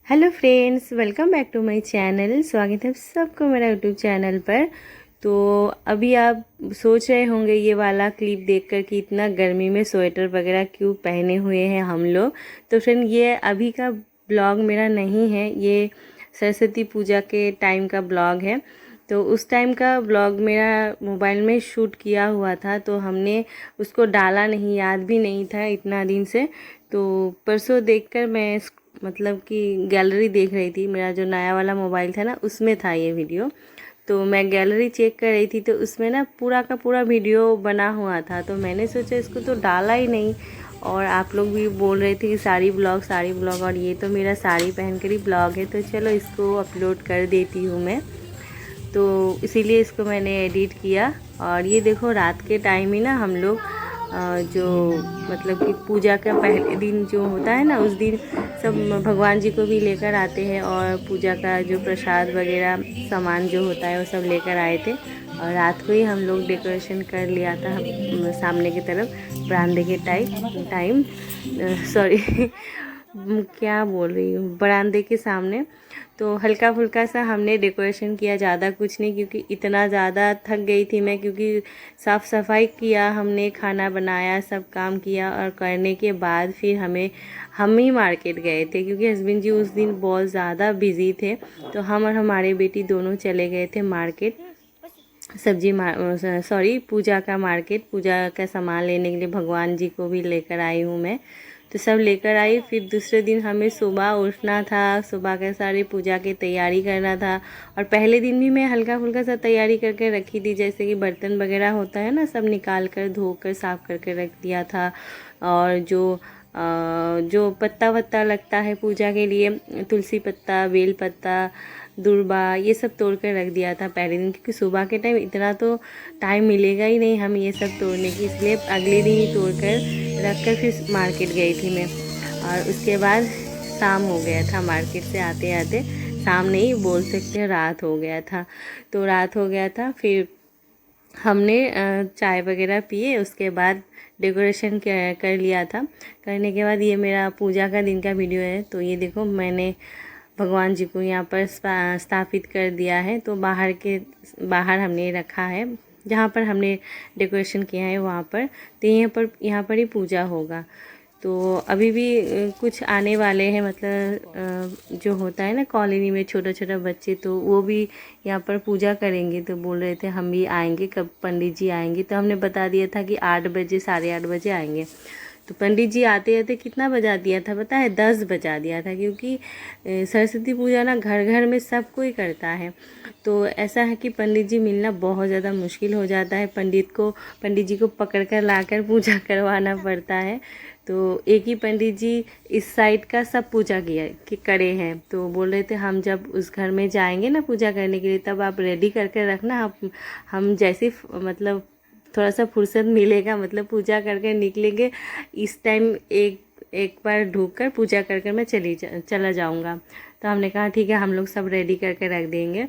Hello friends, welcome back to my channel. स्वागत है आप सबको मेरा यूट्यूब चैनल पर। तो अभी आप सोच रहे होंगे ये वाला क्लिप देखकर कि इतना गर्मी में स्वेटर वगैरह क्यों पहने हुए हैं हम लोग। तो फ्रेंड, ये अभी का ब्लॉग मेरा नहीं है, ये सरस्वती पूजा के टाइम का ब्लॉग है। तो उस टाइम का ब्लॉग मेरा मोबाइल में शूट किया हुआ था, तो हमने उसको डाला नहीं, याद भी नहीं था इतना दिन से। तो परसों देखकर मैं मतलब कि गैलरी देख रही थी, मेरा जो नया वाला मोबाइल था ना उसमें था ये वीडियो। तो मैं गैलरी चेक कर रही थी, तो उसमें ना पूरा का पूरा वीडियो बना हुआ था। तो मैंने सोचा इसको तो डाला ही नहीं। और आप लोग भी बोल रहे थे कि साड़ी ब्लॉग, और ये तो मेरा साड़ी पहन कर ही ब्लॉग है, तो चलो इसको अपलोड कर देती हूँ मैं। तो इसीलिए इसको मैंने एडिट किया। और ये देखो, रात के टाइम ही ना हम लोग जो मतलब कि पूजा का पहले दिन जो होता है ना, उस दिन सब भगवान जी को भी लेकर आते हैं, और पूजा का जो प्रसाद वगैरह सामान जो होता है वो सब लेकर आए थे। और रात को ही हम लोग डेकोरेशन कर लिया था सामने की तरफ, बरामदे के टाइम सॉरी क्या बोल रही हूँ, बरामदे के सामने। तो हल्का फुल्का सा हमने डेकोरेशन किया, ज़्यादा कुछ नहीं, क्योंकि इतना ज़्यादा थक गई थी मैं, क्योंकि साफ़ सफाई किया हमने, खाना बनाया, सब काम किया। और करने के बाद फिर हम ही मार्केट गए थे, क्योंकि हस्बैंड जी उस दिन बहुत ज़्यादा बिज़ी थे। तो हम और हमारे बेटी दोनों चले गए थे मार्केट, पूजा का मार्केट, पूजा का सामान लेने के लिए। भगवान जी को भी लेकर आई हूँ मैं, तो सब लेकर आई। फिर दूसरे दिन हमें सुबह उठना था, सुबह के सारी पूजा की तैयारी करना था। और पहले दिन भी मैं हल्का फुल्का सा तैयारी करके रखी थी, जैसे कि बर्तन वगैरह होता है ना, सब निकाल कर धोकर साफ़ करके रख दिया था। और जो पत्ता वत्ता लगता है पूजा के लिए, तुलसी पत्ता, बेल पत्ता, दूर्बा, ये सब तोड़ कर रख दिया था पहले दिन, क्योंकि सुबह के टाइम इतना तो टाइम मिलेगा ही नहीं हम ये सब तोड़ने की, इसलिए अगले दिन ही तोड़ कर रख कर फिर मार्केट गई थी मैं। और उसके बाद शाम हो गया था, मार्केट से आते आते। शाम नहीं बोल सकते, रात हो गया था। तो रात हो गया था, फिर हमने चाय वगैरह पिए, उसके बाद डेकोरेशन कर लिया था। करने के बाद ये मेरा पूजा का दिन का वीडियो है। तो ये देखो, मैंने भगवान जी को यहाँ पर स्थापित कर दिया है। तो बाहर हमने रखा है, जहाँ पर हमने डेकोरेशन किया है वहाँ पर। तो यहाँ पर ही पूजा होगा। तो अभी भी कुछ आने वाले हैं, मतलब जो होता है ना कॉलोनी में छोटा छोटा बच्चे, तो वो भी यहाँ पर पूजा करेंगे। तो बोल रहे थे हम भी आएंगे, कब पंडित जी आएंगे। तो हमने बता दिया था कि 8 बजे, 8:30 बजे आएंगे। तो पंडित जी आते आते कितना बजा दिया था पता है? 10 बजा दिया था, क्योंकि सरस्वती पूजा ना घर घर में सब कोई करता है। तो ऐसा है कि पंडित जी मिलना बहुत ज़्यादा मुश्किल हो जाता है, पंडित जी को पकड़ कर लाकर पूजा करवाना पड़ता है। तो एक ही पंडित जी इस साइड का सब पूजा कि करे हैं। तो बोल रहे थे हम जब उस घर में जाएंगे ना पूजा करने के लिए, तब आप रेडी करके रखना। हम जैसे मतलब थोड़ा सा फुर्सत मिलेगा, मतलब पूजा करके निकलेंगे, इस टाइम एक बार ढूक कर पूजा करके मैं चला जाऊंगा। तो हमने कहा ठीक है, हम लोग सब रेडी करके रख देंगे।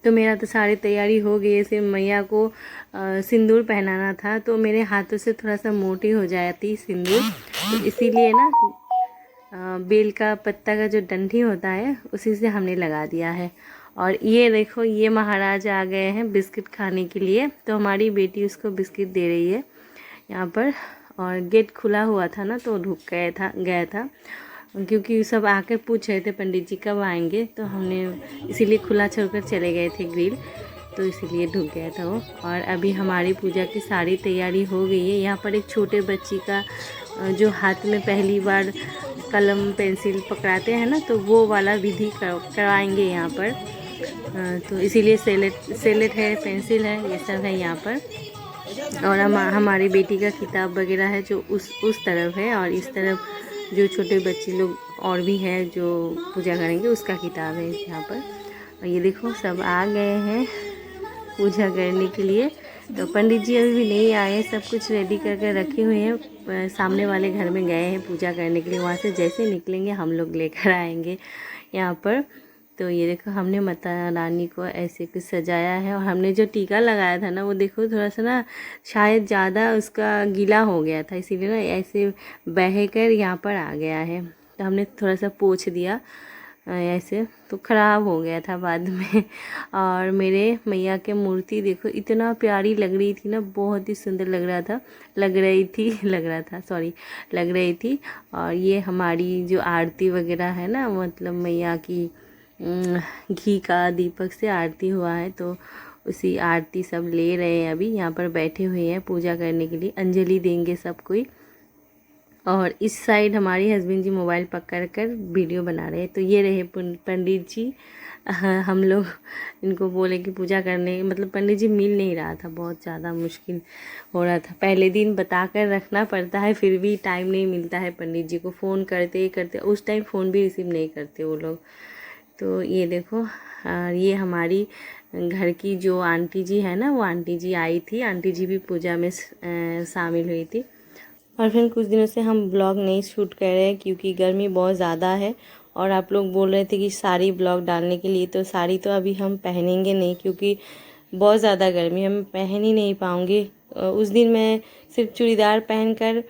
तो मेरा तो सारी तैयारी हो गई है। सिर्फ मैया को सिंदूर पहनाना था, तो मेरे हाथों से थोड़ा सा मोटी हो जाती सिंदूर, तो इसीलिए ना बेल का पत्ता का जो डंठी होता है उसी से हमने लगा दिया है। और ये देखो, ये महाराज आ गए हैं बिस्किट खाने के लिए। तो हमारी बेटी उसको बिस्किट दे रही है यहाँ पर। और गेट खुला हुआ था ना, तो ढुक गया था, क्योंकि सब आकर पूछ रहे थे पंडित जी कब आएंगे। तो हमने इसीलिए खुला छोड़कर चले गए थे ग्रिल, तो इसीलिए ढुक गया था वो। और अभी हमारी पूजा की सारी तैयारी हो गई है। यहाँ पर एक छोटे बच्ची का जो हाथ में पहली बार कलम पेंसिल पकड़ाते हैं ना, तो वो वाला विधि करवाएंगे यहाँ पर। तो इसीलिए सेलेट है, पेंसिल है, ये सब है यहाँ पर। और हमारी बेटी का किताब वगैरह है जो उस तरफ है, और इस तरफ जो छोटे बच्चे लोग और भी हैं जो पूजा करेंगे उसका किताब है यहाँ पर। और ये देखो, सब आ गए हैं पूजा करने के लिए। तो पंडित जी अभी भी नहीं आए, सब कुछ रेडी करके रखे हुए हैं। सामने वाले घर में गए हैं पूजा करने के लिए, वहाँ से जैसे निकलेंगे हम लोग लेकर आएंगे यहाँ पर। तो ये देखो, हमने माता रानी को ऐसे कुछ सजाया है। और हमने जो टीका लगाया था ना, वो देखो थोड़ा सा ना शायद ज़्यादा उसका गीला हो गया था, इसीलिए ना ऐसे बह कर यहाँ पर आ गया है। तो हमने थोड़ा सा पोंछ दिया ऐसे, तो ख़राब हो गया था बाद में। और मेरे मैया के मूर्ति देखो इतना प्यारी लग रही थी ना, बहुत ही सुंदर लग रहा था, लग रही थी लग रहा था सॉरी लग रही थी। और ये हमारी जो आरती वगैरह है ना, मतलब मैया की घी का दीपक से आरती हुआ है, तो उसी आरती सब ले रहे हैं। अभी यहाँ पर बैठे हुए हैं पूजा करने के लिए, अंजलि देंगे सब कोई। और इस साइड हमारे हस्बैंड जी मोबाइल पकड़ कर वीडियो बना रहे हैं। तो ये रहे पंडित जी। हम लोग इनको बोले कि पूजा करने, मतलब पंडित जी मिल नहीं रहा था, बहुत ज़्यादा मुश्किल हो रहा था। पहले दिन बता कर रखना पड़ता है, फिर भी टाइम नहीं मिलता है पंडित जी को। फ़ोन करते करते उस टाइम फ़ोन भी रिसीव नहीं करते वो लोग। तो ये देखो, ये हमारी घर की जो आंटी जी है ना, वो आंटी जी आई थी। आंटी जी भी पूजा में शामिल हुई थी। और फिर कुछ दिनों से हम ब्लॉग नहीं शूट कर रहे हैं क्योंकि गर्मी बहुत ज़्यादा है। और आप लोग बोल रहे थे कि साड़ी ब्लॉग डालने के लिए, तो साड़ी तो अभी हम पहनेंगे नहीं क्योंकि बहुत ज़्यादा गर्मी, हम पहन ही नहीं पाऊँगे। उस दिन मैं सिर्फ चूड़ीदार पहनकर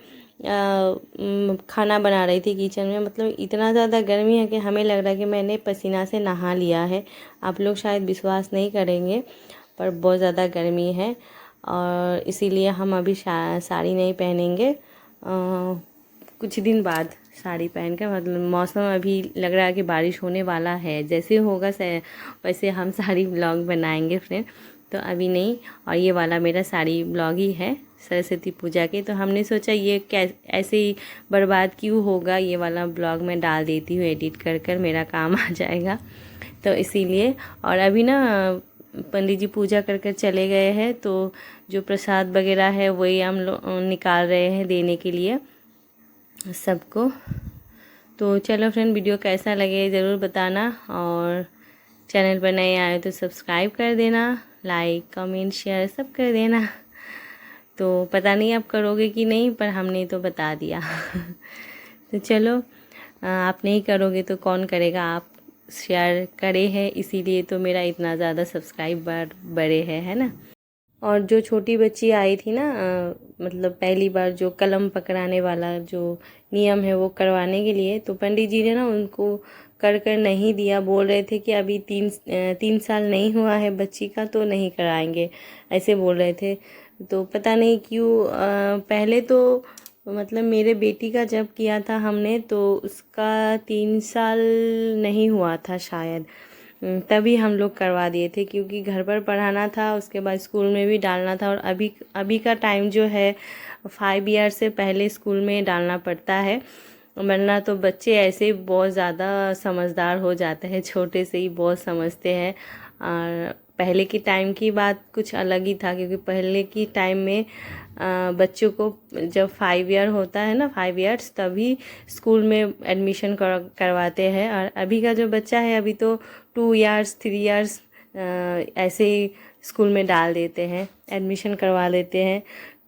खाना बना रही थी किचन में। मतलब इतना ज़्यादा गर्मी है कि हमें लग रहा है कि मैंने पसीना से नहा लिया है। आप लोग शायद विश्वास नहीं करेंगे, पर बहुत ज़्यादा गर्मी है और इसीलिए हम अभी साड़ी नहीं पहनेंगे। कुछ दिन बाद साड़ी पहन कर, मतलब मौसम अभी लग रहा है कि बारिश होने वाला है, जैसे होगा वैसे हम साड़ी ब्लॉग बनाएंगे फ्रेंड, तो अभी नहीं। और ये वाला मेरा साड़ी ब्लॉग ही है सरस्वती पूजा के, तो हमने सोचा ये ऐसे ही बर्बाद क्यों होगा, ये वाला ब्लॉग मैं डाल देती हूँ एडिट कर कर, मेरा काम आ जाएगा, तो इसीलिए। और अभी ना पंडित जी पूजा कर कर चले गए हैं, तो जो प्रसाद वगैरह है वही हम लोग निकाल रहे हैं देने के लिए सबको। तो चलो फ्रेंड, वीडियो कैसा लगे ज़रूर बताना, और चैनल पर नए आए तो सब्सक्राइब कर देना, लाइक कमेंट शेयर सब कर देना। तो पता नहीं आप करोगे कि नहीं, पर हमने तो बता दिया। तो चलो, आप नहीं करोगे तो कौन करेगा, आप शेयर करे हैं इसीलिए तो मेरा इतना ज़्यादा सब्सक्राइबर बढ़े है ना। और जो छोटी बच्ची आई थी ना, मतलब पहली बार जो कलम पकड़ाने वाला जो नियम है वो करवाने के लिए, तो पंडित जी ने ना उनको कर कर नहीं दिया। बोल रहे थे कि अभी 3 साल नहीं हुआ है बच्ची का, तो नहीं कराएंगे, ऐसे बोल रहे थे। तो पता नहीं क्यों, पहले तो मतलब मेरे बेटी का जब किया था हमने, तो उसका 3 साल नहीं हुआ था शायद, तभी हम लोग करवा दिए थे क्योंकि घर पर पढ़ाना था, उसके बाद स्कूल में भी डालना था। और अभी का टाइम जो है 5 ईयर से पहले स्कूल में डालना पड़ता है, वरना तो बच्चे ऐसे ही बहुत ज़्यादा समझदार हो जाते हैं, छोटे से ही बहुत समझते हैं। और पहले की टाइम की बात कुछ अलग ही था, क्योंकि पहले की टाइम में बच्चों को जब 5 ईयर होता है ना, 5 ईयर्स, तभी स्कूल में एडमिशन करवाते हैं। और अभी का जो बच्चा है अभी तो 2 ईयर्स 3 ईयर्स ऐसे ही स्कूल में डाल देते हैं, एडमिशन करवा देते हैं।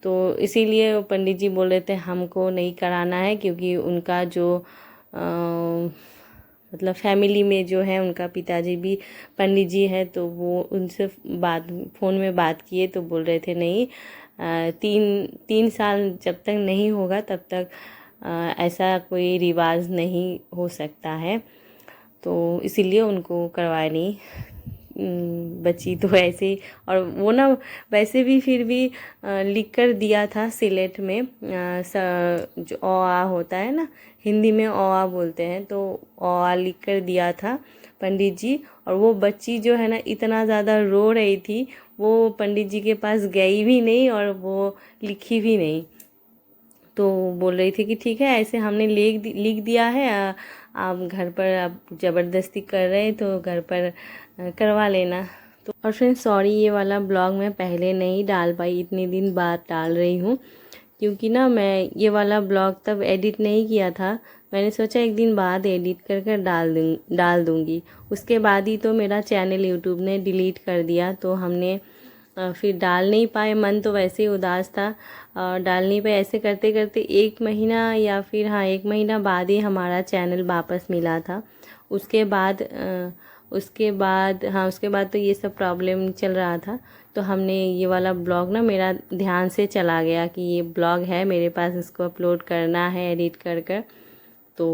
तो इसीलिए पंडित जी बोल रहे थे हमको नहीं कराना है, क्योंकि उनका जो मतलब फैमिली में जो है उनका पिताजी भी पंडित जी है, तो वो उनसे फ़ोन में बात किए तो बोल रहे थे नहीं, 3 साल जब तक नहीं होगा तब तक ऐसा कोई रिवाज नहीं हो सकता है, तो इसीलिए उनको करवाया नहीं। बच्ची तो ऐसे, और वो ना वैसे भी फिर भी लिख कर दिया था सिलेट में, जो अ आ होता है ना, हिंदी में अ आ बोलते हैं, तो अ आ लिख कर दिया था पंडित जी। और वो बच्ची जो है ना इतना ज़्यादा रो रही थी, वो पंडित जी के पास गई भी नहीं और वो लिखी भी नहीं। तो बोल रही थी कि ठीक है, ऐसे हमने लिख दिया है, आप घर पर आप ज़बरदस्ती कर रहे हैं तो घर पर करवा लेना। तो और फ्रेंड्स सॉरी, ये वाला ब्लॉग मैं पहले नहीं डाल पाई, इतने दिन बाद डाल रही हूँ, क्योंकि ना मैं ये वाला ब्लॉग तब एडिट नहीं किया था। मैंने सोचा एक दिन बाद एडिट कर कर डाल दूँगी। उसके बाद ही तो मेरा चैनल यूट्यूब ने डिलीट कर दिया, तो हमने फिर डाल नहीं पाए। मन तो वैसे ही उदास था, डाल नहीं पाए। ऐसे करते करते 1 महीना या फिर हाँ 1 महीना बाद ही हमारा चैनल वापस मिला था। उसके बाद उसके बाद तो ये सब प्रॉब्लम चल रहा था, तो हमने ये वाला ब्लॉग ना मेरा ध्यान से चला गया कि ये ब्लॉग है मेरे पास, इसको अपलोड करना है एडिट कर कर। तो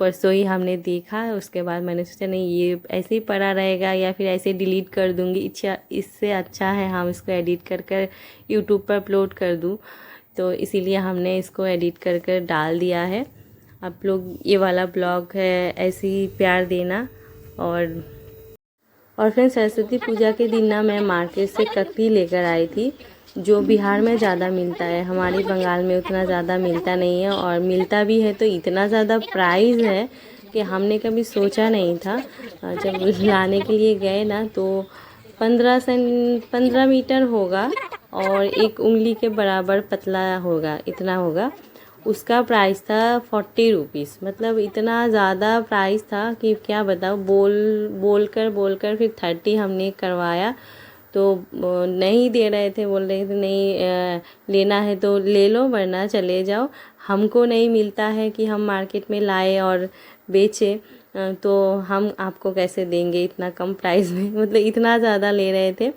परसों ही हमने देखा, उसके बाद मैंने सोचा नहीं ये ऐसे ही पड़ा रहेगा या फिर ऐसे डिलीट कर दूँगी, इससे अच्छा है हम इसको एडिट कर कर यूट्यूब पर अपलोड कर दूँ। तो इसीलिए हमने इसको एडिट कर कर डाल दिया है। आप लोग ये वाला ब्लॉग है ऐसे ही प्यार देना। और फ्रेंड्स, सरस्वती पूजा के दिन ना मैं मार्केट से ककड़ी लेकर आई थी, जो बिहार में ज़्यादा मिलता है, हमारी बंगाल में उतना ज़्यादा मिलता नहीं है, और मिलता भी है तो इतना ज़्यादा प्राइस है कि हमने कभी सोचा नहीं था। जब लाने के लिए गए ना तो 15 मीटर होगा और 1 उंगली के बराबर पतला होगा, इतना होगा। उसका प्राइस था 40 रुपीज़। मतलब इतना ज़्यादा प्राइस था कि क्या बताओ। बोल कर फिर 30 हमने करवाया तो नहीं दे रहे थे, बोल रहे थे नहीं लेना है तो ले लो वरना चले जाओ। हमको नहीं मिलता है कि हम मार्केट में लाए और बेचे, तो हम आपको कैसे देंगे इतना कम प्राइस में। मतलब इतना ज़्यादा ले रहे थे।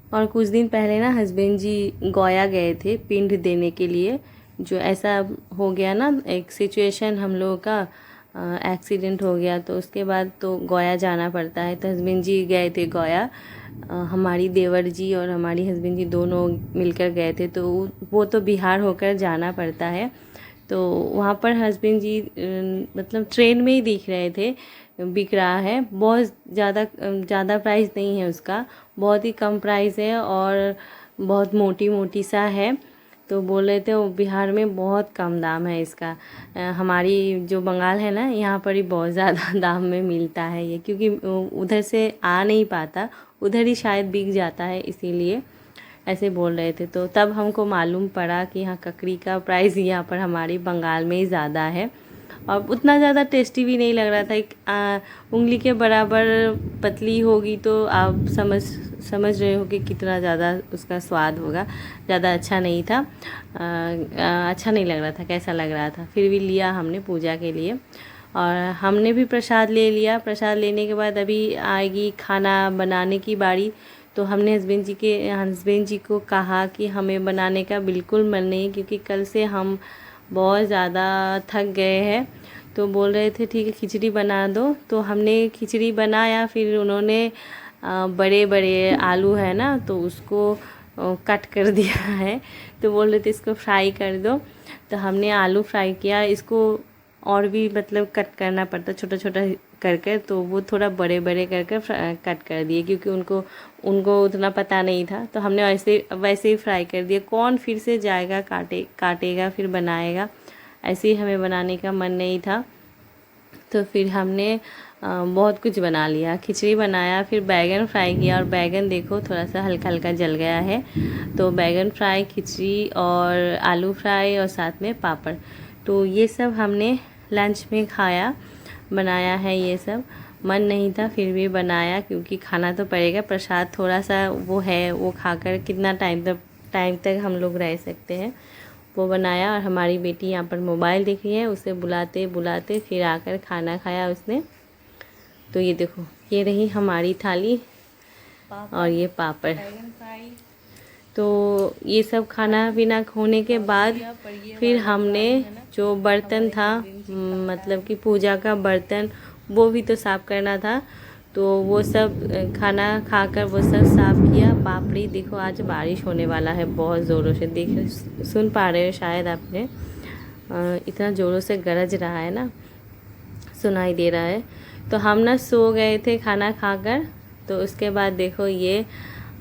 और कुछ दिन पहले ना हस्बैंड जी गया गए थे पिंड देने के लिए। जो ऐसा हो गया ना, एक सिचुएशन हम लोगों का एक्सीडेंट हो गया, तो उसके बाद तो गया जाना पड़ता है। तो हस्बैंड जी गए थे गया, हमारी देवर जी और हमारी हस्बैंड जी दोनों मिलकर गए थे। तो वो तो बिहार होकर जाना पड़ता है। तो वहाँ पर हस्बैंड जी मतलब ट्रेन में ही दिख रहे थे, बिक रहा है। बहुत ज़्यादा प्राइस नहीं है उसका, बहुत ही कम प्राइस है और बहुत मोटी सा है। तो बोल रहे थे वो बिहार में बहुत कम दाम है इसका। हमारी जो बंगाल है ना, यहाँ पर ही बहुत ज़्यादा दाम में मिलता है ये, क्योंकि उधर से आ नहीं पाता, उधर ही शायद बिक जाता है, इसीलिए ऐसे बोल रहे थे। तो तब हमको मालूम पड़ा कि हाँ, ककड़ी का प्राइस यहाँ पर हमारी बंगाल में ही ज़्यादा है। और उतना ज़्यादा टेस्टी भी नहीं लग रहा था। एक उंगली के बराबर पतली होगी तो आप समझ रहे हो कि कितना ज़्यादा उसका स्वाद होगा। ज़्यादा अच्छा नहीं था, अच्छा नहीं लग रहा था, कैसा लग रहा था। फिर भी लिया हमने पूजा के लिए, और हमने भी प्रसाद ले लिया। प्रसाद लेने के बाद अभी आएगी खाना बनाने की बारी। तो हमने हस्बैंड जी को कहा कि हमें बनाने का बिल्कुल मन नहीं, क्योंकि कल से हम बहुत ज़्यादा थक गए हैं। तो बोल रहे थे ठीक है खिचड़ी बना दो। तो हमने खिचड़ी बनाया। फिर उन्होंने बड़े बड़े आलू है ना, तो उसको कट कर दिया है। तो बोल रहे थे इसको फ्राई कर दो। तो हमने आलू फ्राई किया। इसको और भी मतलब कट करना पड़ता छोटा छोटा कर, तो वो थोड़ा बड़े बड़े कर कट कर दिए, क्योंकि उनको उतना पता नहीं था। तो हमने वैसे ही फ्राई कर दिया। कौन फिर से जाएगा काटेगा फिर बनाएगा, ऐसे ही हमें बनाने का मन नहीं था। तो फिर हमने बहुत कुछ बना लिया। खिचड़ी बनाया, फिर बैगन फ्राई किया, और बैगन देखो थोड़ा सा हल्का हल्का जल गया है। तो बैगन फ्राई, खिचड़ी और आलू फ्राई और साथ में पापड़। तो ये सब हमने लंच में बनाया है। ये सब मन नहीं था फिर भी बनाया, क्योंकि खाना तो पड़ेगा। प्रसाद थोड़ा सा वो है, वो खाकर कितना टाइम तक हम लोग रह सकते हैं। वो बनाया, और हमारी बेटी यहाँ पर मोबाइल देख रही है, उसे बुलाते बुलाते फिर आकर खाना खाया उसने। तो ये देखो, ये रही हमारी थाली और ये पापड़। तो ये सब खाना पीना होने के बाद फिर हमने जो बर्तन था, मतलब कि पूजा का बर्तन, वो भी तो साफ़ करना था। तो वो सब खाना खाकर वो सब साफ़ किया। पापड़ी देखो, आज बारिश होने वाला है बहुत ज़ोरों से, सुन पा रहे हो शायद आपने, इतना ज़ोरों से गरज रहा है ना, सुनाई दे रहा है। तो हम ना सो गए थे खाना खाकर। तो उसके बाद देखो ये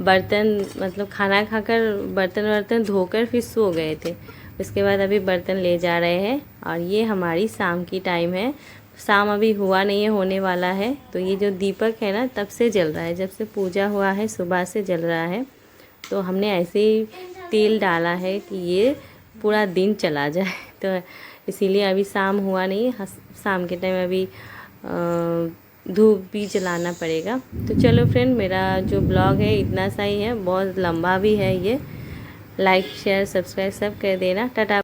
बर्तन, मतलब खाना खाकर बर्तन धोकर फिर सो गए थे। उसके बाद अभी बर्तन ले जा रहे हैं, और ये हमारी शाम की टाइम है। शाम अभी हुआ नहीं है, होने वाला है। तो ये जो दीपक है ना, तब से जल रहा है, जब से पूजा हुआ है सुबह से जल रहा है। तो हमने ऐसे ही तेल डाला है कि ये पूरा दिन चला जाए। तो इसीलिए अभी शाम हुआ नहीं, शाम के टाइम अभी धूप भी जलाना पड़ेगा। तो चलो फ्रेंड, मेरा जो ब्लॉग है इतना सा ही है, बहुत लंबा भी है ये। लाइक शेयर सब्सक्राइब सब कर देना। टाटा।